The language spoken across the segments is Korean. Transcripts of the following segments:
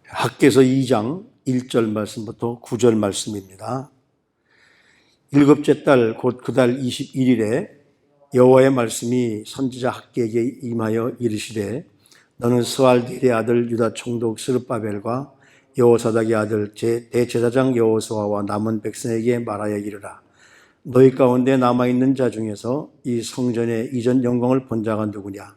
학개서 2장 1절 말씀부터 9절 말씀입니다. 일곱째 달 곧 그 달 21일에 여호와의 말씀이 선지자 학개에게 임하여 이르시되 너는 스알디엘의 아들 유다 총독 스룹바벨과 여호사닥의 아들 대제사장 여호수아와 남은 백성에게 말하여 이르라. 너희 가운데 남아있는 자 중에서 이 성전의 이전 영광을 본 자가 누구냐?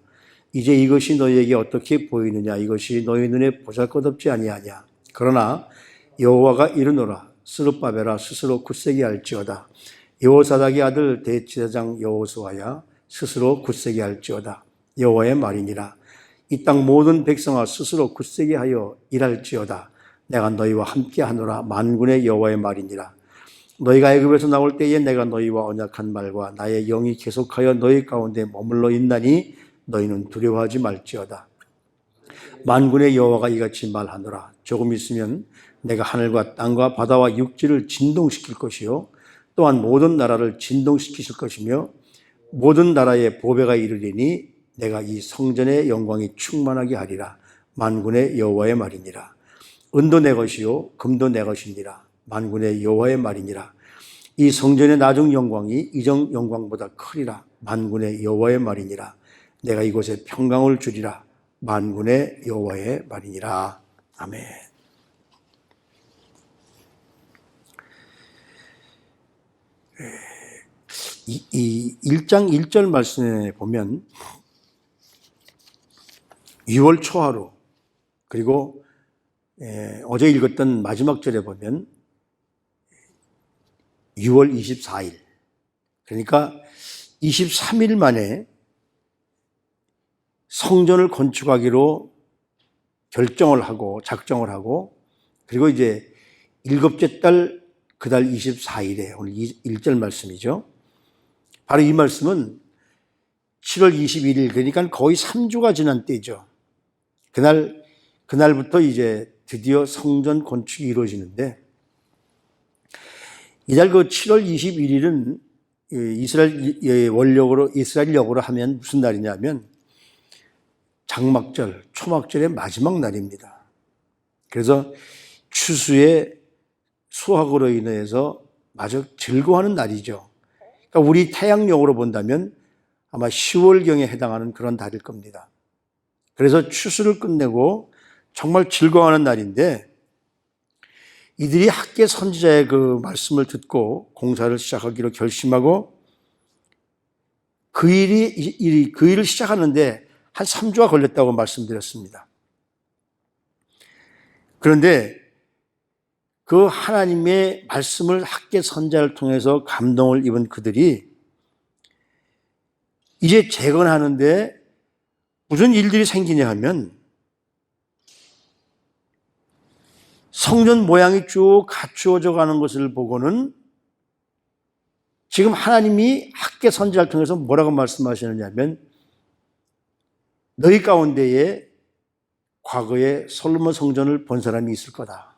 이제 이것이 너희에게 어떻게 보이느냐? 이것이 너희 눈에 보잘것없지 아니하냐? 그러나 여호와가 이르노라. 스룹바벨아 스스로 굳세게 할지어다. 여호사닥의 아들 대제사장 여호수아야 스스로 굳세게 할지어다. 여호와의 말이니라. 이 땅 모든 백성아 스스로 굳세게 하여 일할지어다. 내가 너희와 함께 하노라. 만군의 여호와의 말이니라. 너희가 애굽에서 나올 때에 내가 너희와 언약한 말과 나의 영이 계속하여 너희 가운데 머물러 있나니 너희는 두려워하지 말지어다. 만군의 여호와가 이같이 말하노라. 조금 있으면 내가 하늘과 땅과 바다와 육지를 진동시킬 것이요 또한 모든 나라를 진동시키실 것이며 모든 나라의 보배가 이르리니 내가 이 성전의 영광이 충만하게 하리라. 만군의 여호와의 말이니라. 은도 내 것이요 금도 내 것이니라. 만군의 여호와의 말이니라. 이 성전의 나중 영광이 이전 영광보다 크리라. 만군의 여호와의 말이니라. 내가 이곳에 평강을 주리라. 만군의 여호와의 말이니라. 아멘. 이 1장 1절 말씀에 보면 6월 초하루 그리고 어제 읽었던 마지막 절에 보면 6월 24일 그러니까 23일 만에 성전을 건축하기로 결정을 하고 작정을 하고 그리고 이제 일곱째 달 그 달 24일에 오늘 1절 말씀이죠. 바로 이 말씀은 7월 21일 그러니까 거의 3주가 지난 때죠. 그날부터 이제 드디어 성전 건축이 이루어지는데 이달 그 7월 21일은 이스라엘력으로 하면 무슨 날이냐면 장막절, 초막절의 마지막 날입니다. 그래서 추수의 수확으로 인해서 아주 즐거워하는 날이죠. 그러니까 우리 태양력으로 본다면 아마 10월경에 해당하는 그런 달일 겁니다. 그래서 추수를 끝내고 정말 즐거워하는 날인데 이들이 학개 선지자의 그 말씀을 듣고 공사를 시작하기로 결심하고 그 일을 시작하는데 한 3주가 걸렸다고 말씀드렸습니다. 그런데 그 하나님의 말씀을 학개 선지자를 통해서 감동을 입은 그들이 이제 재건하는데 무슨 일들이 생기냐 하면 성전 모양이 쭉 갖추어져 가는 것을 보고는 지금 하나님이 학개 선지자를 통해서 뭐라고 말씀하시느냐 하면 너희 가운데에 과거에 솔로몬 성전을 본 사람이 있을 거다.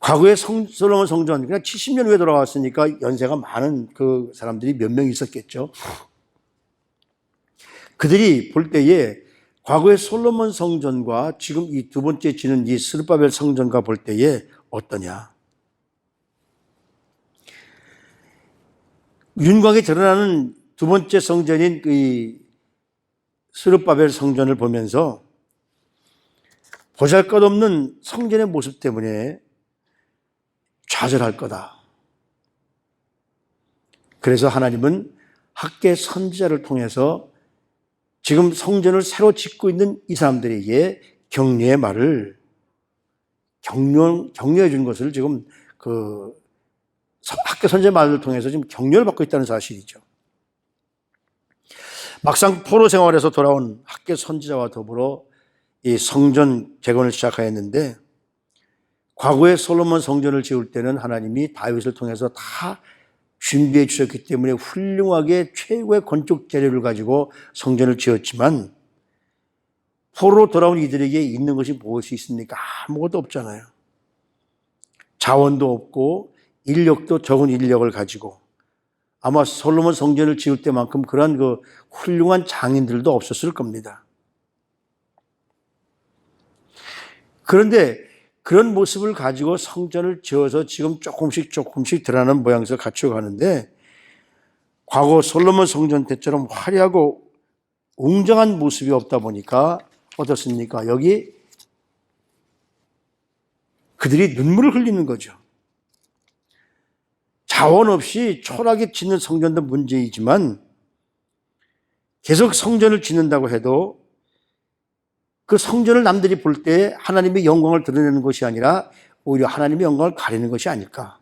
과거에 솔로몬 성전, 그냥 70년 후에 돌아왔으니까 연세가 많은 그 사람들이 몇 명 있었겠죠. 그들이 볼 때에 과거의 솔로몬 성전과 지금 이 두 번째 지는 이 스룹바벨 성전과 볼 때에 어떠냐. 윤곽에 드러나는 두 번째 성전인 이 스룹바벨 성전을 보면서 보잘것없는 성전의 모습 때문에 좌절할 거다. 그래서 하나님은 학개 선지자를 통해서 지금 성전을 새로 짓고 있는 이 사람들에게 격려의 말을 격려해 준 것을 지금 그 학개 선지자 말을 통해서 지금 격려를 받고 있다는 사실이죠. 막상 포로 생활에서 돌아온 학개 선지자와 더불어 이 성전 재건을 시작하였는데 과거에 솔로몬 성전을 지을 때는 하나님이 다윗을 통해서 다 준비해 주셨기 때문에 훌륭하게 최고의 건축 재료를 가지고 성전을 지었지만 포로로 돌아온 이들에게 있는 것이 무엇이 있습니까? 아무것도 없잖아요. 자원도 없고 인력도 적은 인력을 가지고 아마 솔로몬 성전을 지을 때만큼 그런 그 훌륭한 장인들도 없었을 겁니다. 그런데 그런 모습을 가지고 성전을 지어서 지금 조금씩 드러나는 모양새를 갖춰가는데, 과거 솔로몬 성전 때처럼 화려하고 웅장한 모습이 없다 보니까 어떻습니까? 여기 그들이 눈물을 흘리는 거죠. 자원 없이 초라하게 짓는 성전도 문제이지만 계속 성전을 짓는다고 해도 그 성전을 남들이 볼 때 하나님의 영광을 드러내는 것이 아니라 오히려 하나님의 영광을 가리는 것이 아닐까.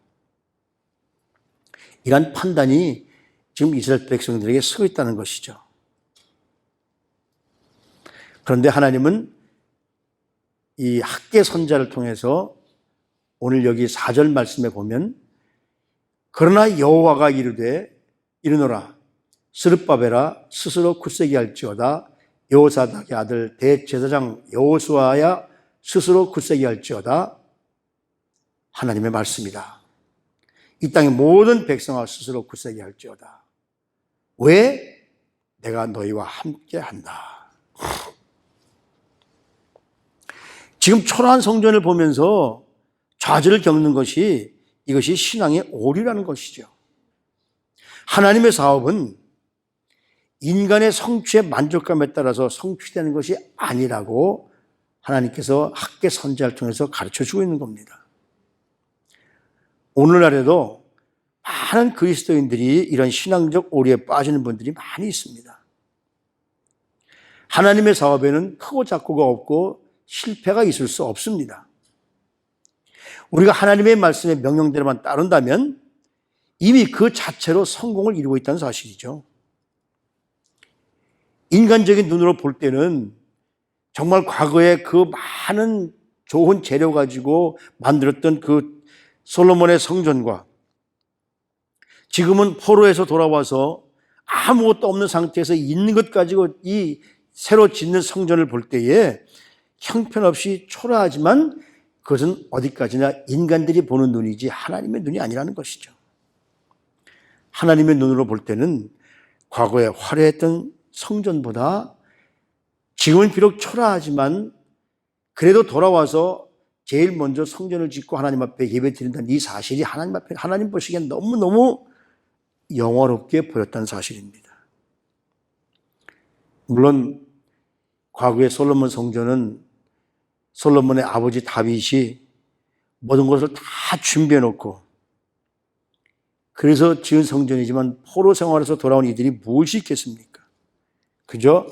이런 판단이 지금 이스라엘 백성들에게 서고 있다는 것이죠. 그런데 하나님은 이 학개 선자를 통해서 오늘 여기 4절 말씀에 보면, 그러나 여호와가 이르노라 스룹바벨아 스스로 굳세게 할지어다, 여호사닥의 아들 대제사장 여호수아야 스스로 굳세게 할지어다. 하나님의 말씀이다. 이 땅의 모든 백성아 스스로 굳세게 할지어다. 왜? 내가 너희와 함께 한다. 지금 초라한 성전을 보면서 좌절을 겪는 것이, 이것이 신앙의 오류라는 것이죠. 하나님의 사업은 인간의 성취의 만족감에 따라서 성취되는 것이 아니라고 하나님께서 학개 선지자를 통해서 가르쳐주고 있는 겁니다. 오늘날에도 많은 그리스도인들이 이런 신앙적 오류에 빠지는 분들이 많이 있습니다. 하나님의 사업에는 크고 작고가 없고 실패가 있을 수 없습니다. 우리가 하나님의 말씀의 명령대로만 따른다면 이미 그 자체로 성공을 이루고 있다는 사실이죠. 인간적인 눈으로 볼 때는 정말 과거에 그 많은 좋은 재료 가지고 만들었던 그 솔로몬의 성전과 지금은 포로에서 돌아와서 아무것도 없는 상태에서 있는 것 가지고 이 새로 짓는 성전을 볼 때에 형편없이 초라하지만 그것은 어디까지나 인간들이 보는 눈이지 하나님의 눈이 아니라는 것이죠. 하나님의 눈으로 볼 때는 과거에 화려했던 성전보다 지금은 비록 초라하지만 그래도 돌아와서 제일 먼저 성전을 짓고 하나님 앞에 예배드린다는 이 사실이 하나님 보시기엔 너무너무 영화롭게 보였다는 사실입니다. 물론 과거의 솔로몬 성전은 솔로몬의 아버지 다윗이 모든 것을 다 준비해 놓고 그래서 지은 성전이지만 포로 생활에서 돌아온 이들이 무엇이 있겠습니까? 그저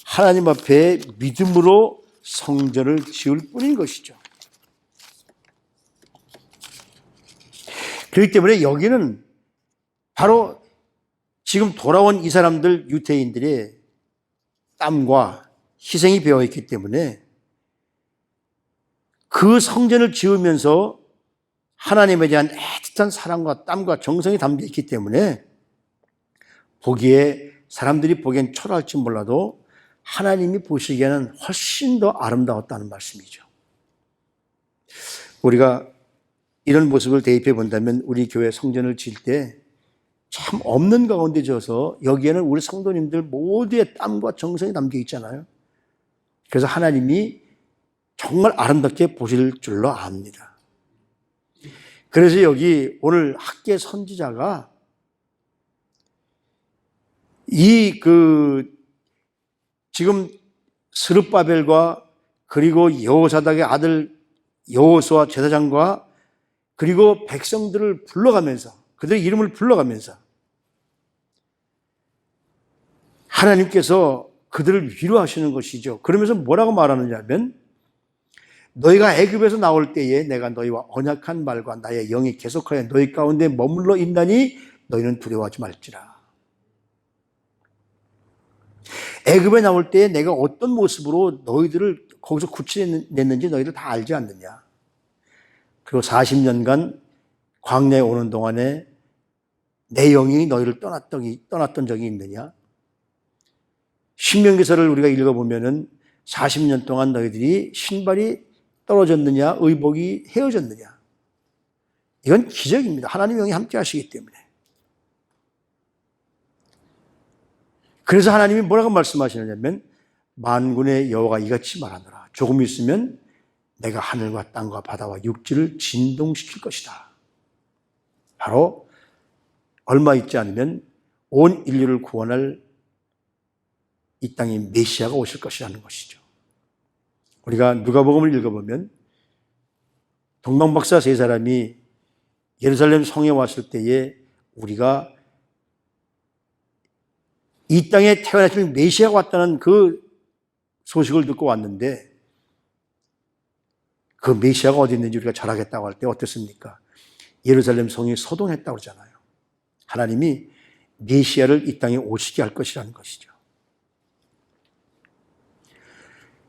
하나님 앞에 믿음으로 성전을 지을 뿐인 것이죠. 그렇기 때문에 여기는 바로 지금 돌아온 이 사람들, 유대인들의 땀과 희생이 배어있기 때문에 그 성전을 지으면서 하나님에 대한 애틋한 사랑과 땀과 정성이 담겨있기 때문에 사람들이 보기엔 초라할지 몰라도 하나님이 보시기에는 훨씬 더 아름다웠다는 말씀이죠. 우리가 이런 모습을 대입해 본다면 우리 교회 성전을 지을 때 참 없는 가운데 지어서 여기에는 우리 성도님들 모두의 땀과 정성이 담겨 있잖아요. 그래서 하나님이 정말 아름답게 보실 줄로 압니다. 그래서 여기 오늘 학개 선지자가 지금 스룹바벨과 그리고 여호사닥의 아들 여호수아 제사장과 그리고 백성들을 불러가면서 그들의 이름을 불러가면서 하나님께서 그들을 위로하시는 것이죠. 그러면서 뭐라고 말하느냐면 너희가 애굽에서 나올 때에 내가 너희와 언약한 말과 나의 영이 계속하여 너희 가운데 머물러 있나니 너희는 두려워하지 말지라. 애굽에 나올 때에 내가 어떤 모습으로 너희들을 거기서 구출해냈는지 너희들 다 알지 않느냐. 그리고 40년간 광야에 오는 동안에 내 영이 너희를 떠났던 적이 있느냐. 신명기서를 우리가 읽어보면은 40년 동안 너희들이 신발이 떨어졌느냐 의복이 헤어졌느냐. 이건 기적입니다. 하나님의 영이 함께 하시기 때문에. 그래서 하나님이 뭐라고 말씀하시느냐면 만군의 여호와가 이같이 말하노라. 조금 있으면 내가 하늘과 땅과 바다와 육지를 진동시킬 것이다. 바로 얼마 있지 않으면 온 인류를 구원할 이 땅에 메시아가 오실 것이라는 것이죠. 우리가 누가복음을 읽어보면 동방박사 세 사람이 예루살렘 성에 왔을 때에 우리가 이 땅에 태어나신 메시아가 왔다는 그 소식을 듣고 왔는데 그 메시아가 어디 있는지 우리가 잘 알겠다고 할 때 어떻습니까? 예루살렘 성이 소동했다고 그러잖아요. 하나님이 메시아를 이 땅에 오시게 할 것이라는 것이죠.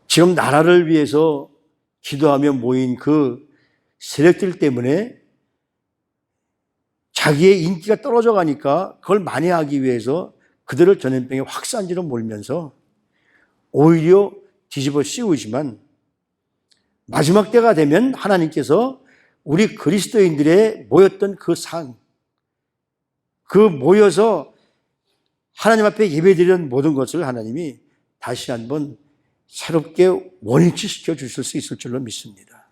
지금 나라를 위해서 기도하며 모인 그 세력들 때문에 자기의 인기가 떨어져 가니까 그걸 만회하기 위해서 그들을 전염병의 확산지로 몰면서 오히려 뒤집어 씌우지만 마지막 때가 되면 하나님께서 우리 그리스도인들의 모였던 그 상, 그 모여서 하나님 앞에 예배드리는 모든 것을 하나님이 다시 한번 새롭게 원위치시켜 주실 수 있을 줄로 믿습니다.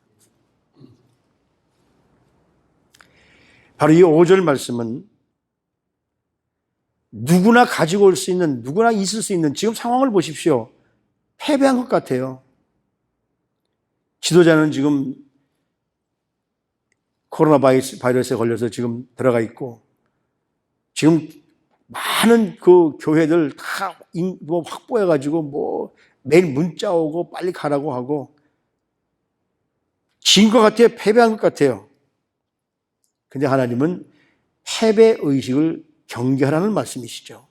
바로 이 5절 말씀은 누구나 가지고 올 수 있는, 누구나 있을 수 있는 지금 상황을 보십시오. 패배한 것 같아요. 지도자는 지금 코로나 바이러스에 걸려서 지금 들어가 있고, 지금 많은 그 교회들 다 확보해가지고 매일 문자 오고 빨리 가라고 하고, 진 것 같아요. 패배한 것 같아요. 근데 하나님은 패배의식을 경계하라는 말씀이시죠.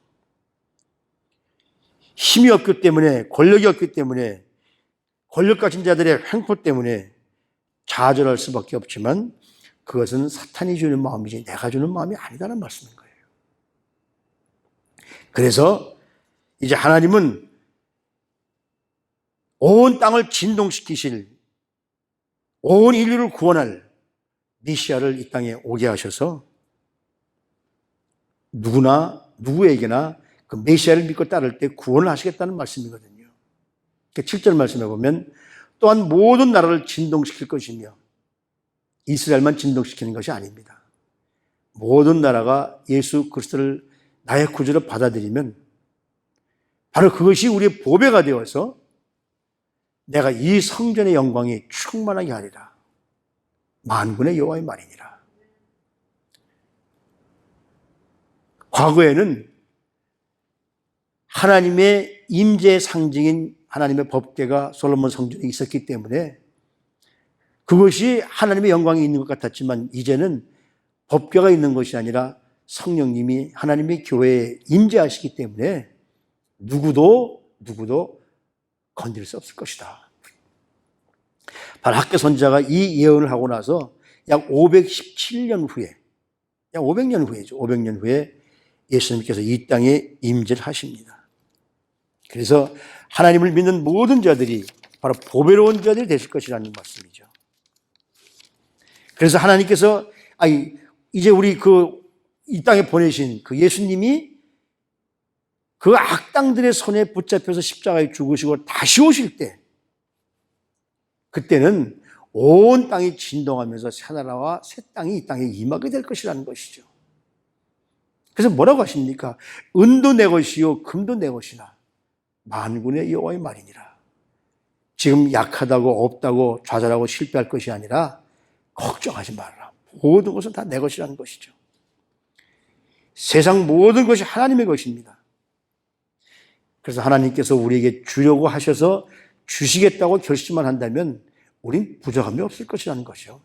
힘이 없기 때문에, 권력이 없기 때문에, 권력 가진 자들의 횡포 때문에 좌절할 수밖에 없지만 그것은 사탄이 주는 마음이지 내가 주는 마음이 아니다라는 말씀인 거예요. 그래서 이제 하나님은 온 땅을 진동시키실, 온 인류를 구원할 메시아를 이 땅에 오게 하셔서 누구에게나 그 메시아를 믿고 따를 때 구원을 하시겠다는 말씀이거든요. 7절 말씀에 보면 또한 모든 나라를 진동시킬 것이며, 이스라엘만 진동시키는 것이 아닙니다. 모든 나라가 예수 그리스도를 나의 구주로 받아들이면 바로 그것이 우리의 보배가 되어서 내가 이 성전의 영광이 충만하게 하리라. 만군의 여호와의 말이니라. 과거에는 하나님의 임재의 상징인 하나님의 법궤가 솔로몬 성전에 있었기 때문에 그것이 하나님의 영광이 있는 것 같았지만 이제는 법궤가 있는 것이 아니라 성령님이 하나님의 교회에 임재하시기 때문에 누구도 건드릴 수 없을 것이다. 바로 학개 선지자가 이 예언을 하고 나서 약 517년 후에, 약 500년 후에죠. 500년 후에 예수님께서 이 땅에 임재를 하십니다. 그래서 하나님을 믿는 모든 자들이 바로 보배로운 자들이 되실 것이라는 말씀이죠. 그래서 하나님께서 이제 우리 이 땅에 보내신 그 예수님이 그 악당들의 손에 붙잡혀서 십자가에 죽으시고 다시 오실 때, 그때는 온 땅이 진동하면서 새 나라와 새 땅이 이 땅에 임하게 될 것이라는 것이죠. 그래서 뭐라고 하십니까? 은도 내 것이요 금도 내 것이나 만군의 여호와의 말이니라. 지금 약하다고 없다고 좌절하고 실패할 것이 아니라 걱정하지 말아라. 모든 것은 다 내 것이라는 것이죠. 세상 모든 것이 하나님의 것입니다. 그래서 하나님께서 우리에게 주려고 하셔서 주시겠다고 결심만 한다면 우린 부족함이 없을 것이라는 것이요.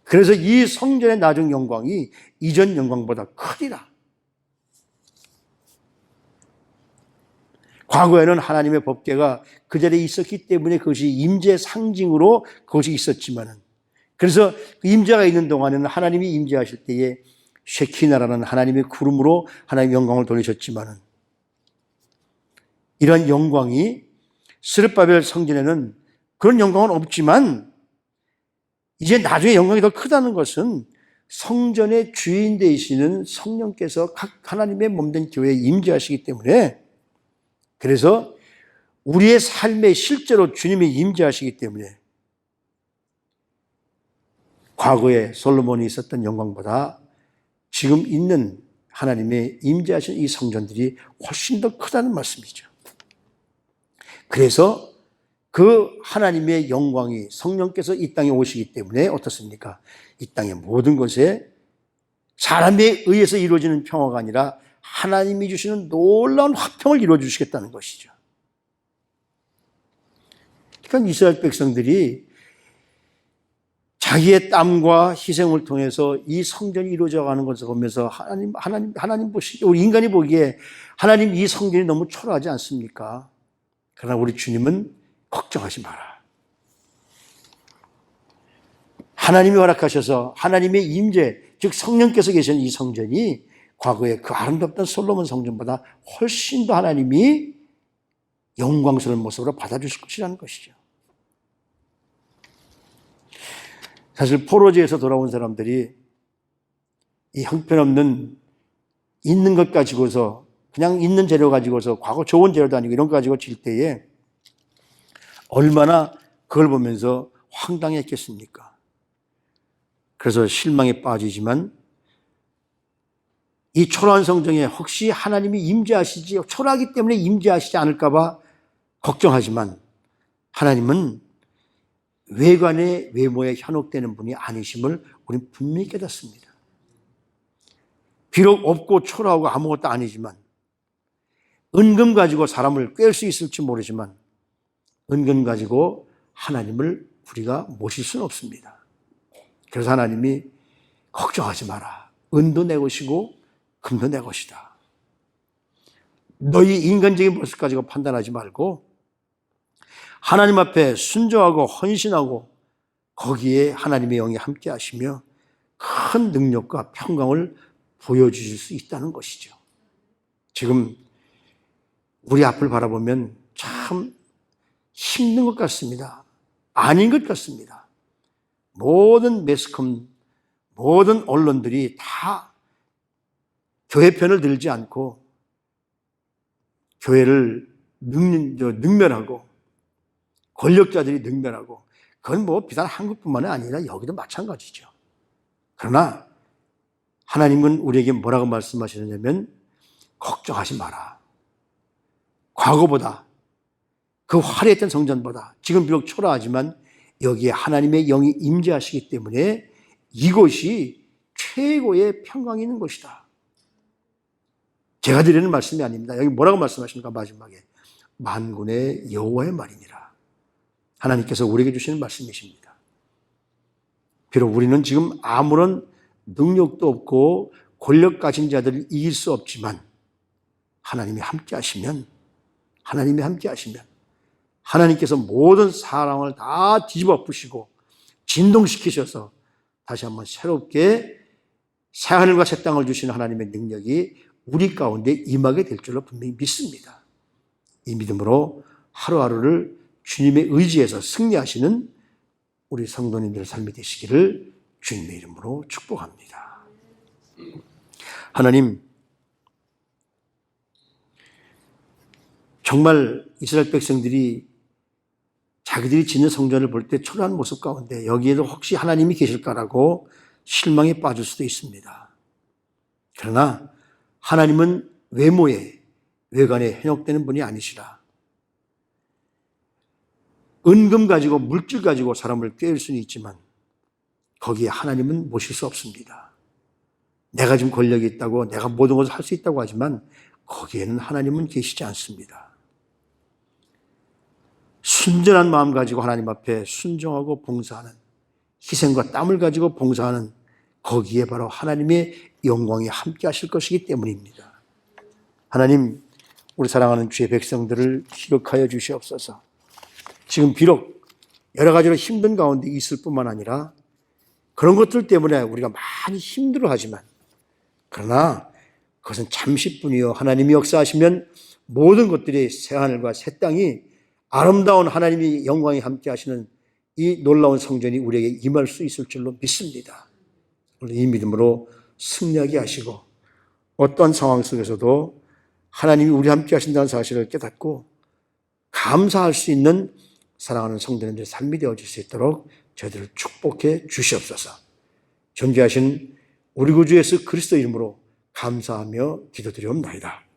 그래서 이 성전의 나중 영광이 이전 영광보다 크리라. 과거에는 하나님의 법궤가 그 자리에 있었기 때문에 그것이 임재의 상징으로 그것이 있었지만은, 그래서 그 임재가 있는 동안에는 하나님이 임재하실 때에 쉐키나라는 하나님의 구름으로 하나님의 영광을 돌리셨지만은, 이러한 영광이 스룹바벨 성전에는 그런 영광은 없지만 이제 나중에 영광이 더 크다는 것은 성전의 주인 되시는 성령께서 각 하나님의 몸된 교회에 임재하시기 때문에, 그래서 우리의 삶에 실제로 주님이 임재하시기 때문에 과거에 솔로몬이 있었던 영광보다 지금 있는 하나님의 임재하신 이 성전들이 훨씬 더 크다는 말씀이죠. 그래서 그 하나님의 영광이 성령께서 이 땅에 오시기 때문에 어떻습니까? 이 땅의 모든 것에 사람에 의해서 이루어지는 평화가 아니라 하나님이 주시는 놀라운 화평을 이루어 주시겠다는 것이죠. 그러니까 이스라엘 백성들이 자기의 땀과 희생을 통해서 이 성전이 이루어져 가는 것을 보면서 하나님 보시기에, 우리 인간이 보기에 하나님 이 성전이 너무 초라하지 않습니까? 그러나 우리 주님은 걱정하지 마라. 하나님이 허락하셔서 하나님의 임재, 즉 성령께서 계신 이 성전이 과거에 그 아름답던 솔로몬 성전보다 훨씬 더 하나님이 영광스러운 모습으로 받아주실 것이라는 것이죠. 사실 포로지에서 돌아온 사람들이 이 형편없는 있는 것 가지고서, 그냥 있는 재료 가지고서, 과거 좋은 재료도 아니고 이런 거 가지고 질 때에 얼마나 그걸 보면서 황당했겠습니까? 그래서 실망에 빠지지만 이 초라한 성전에 혹시 하나님이 임재하시지, 초라하기 때문에 임재하시지 않을까 봐 걱정하지만 하나님은 외관의 외모에 현혹되는 분이 아니심을 우리는 분명히 깨닫습니다. 비록 없고 초라하고 아무것도 아니지만, 은금 가지고 사람을 꿰을 수 있을지 모르지만 은금 가지고 하나님을 우리가 모실 수는 없습니다. 그래서 하나님이 걱정하지 마라. 은도 내 것이고 금도 내 것이다. 너희 인간적인 모습 가지고 판단하지 말고 하나님 앞에 순종하고 헌신하고 거기에 하나님의 영이 함께 하시며 큰 능력과 평강을 보여주실 수 있다는 것이죠. 지금 우리 앞을 바라보면 참 힘든 것 같습니다. 아닌 것 같습니다. 모든 매스컴, 모든 언론들이 다 교회 편을 들지 않고 교회를 능멸하고 권력자들이 능멸하고, 그건 뭐 비단 한국뿐만 아니라 여기도 마찬가지죠. 그러나 하나님은 우리에게 뭐라고 말씀하시느냐면 걱정하지 마라. 과거보다, 그 화려했던 성전보다 지금 비록 초라하지만 여기에 하나님의 영이 임재하시기 때문에 이곳이 최고의 평강이 있는 것이다. 제가 드리는 말씀이 아닙니다. 여기 뭐라고 말씀하십니까? 마지막에 만군의 여호와의 말이니라. 하나님께서 우리에게 주시는 말씀이십니다. 비록 우리는 지금 아무런 능력도 없고 권력 가진 자들을 이길 수 없지만 하나님이 함께 하시면, 하나님께서 모든 사랑을 다 뒤집어 엎으시고 진동시키셔서 다시 한번 새롭게 새하늘과 새 땅을 주시는 하나님의 능력이 우리 가운데 임하게 될 줄로 분명히 믿습니다. 이 믿음으로 하루하루를 주님의 의지에서 승리하시는 우리 성도님들의 삶이 되시기를 주님의 이름으로 축복합니다. 하나님, 정말 이스라엘 백성들이 자기들이 짓는 성전을 볼 때 초라한 모습 가운데 여기에도 혹시 하나님이 계실까라고 실망에 빠질 수도 있습니다. 그러나 하나님은 외모에, 외관에 현혹되는 분이 아니시라. 은금 가지고, 물질 가지고 사람을 꿰을 수는 있지만 거기에 하나님은 모실 수 없습니다. 내가 지금 권력이 있다고, 내가 모든 것을 할 수 있다고 하지만 거기에는 하나님은 계시지 않습니다. 순전한 마음 가지고 하나님 앞에 순종하고 봉사하는, 희생과 땀을 가지고 봉사하는, 거기에 바로 하나님의 영광이 함께 하실 것이기 때문입니다. 하나님, 우리 사랑하는 주의 백성들을 기억하여 주시옵소서. 지금 비록 여러 가지로 힘든 가운데 있을 뿐만 아니라 그런 것들 때문에 우리가 많이 힘들어하지만, 그러나 그것은 잠시뿐이요, 하나님이 역사하시면 모든 것들이 새하늘과 새 땅이 아름다운 하나님의 영광이 함께 하시는 이 놀라운 성전이 우리에게 임할 수 있을 줄로 믿습니다. 이 믿음으로 승리하게 하시고 어떤 상황 속에서도 하나님이 우리 함께 하신다는 사실을 깨닫고 감사할 수 있는 사랑하는 성도님들의 삶이 되어질 수 있도록 저희들을 축복해 주시옵소서. 존귀하신 우리 구주 예수 그리스도 이름으로 감사하며 기도드리옵나이다.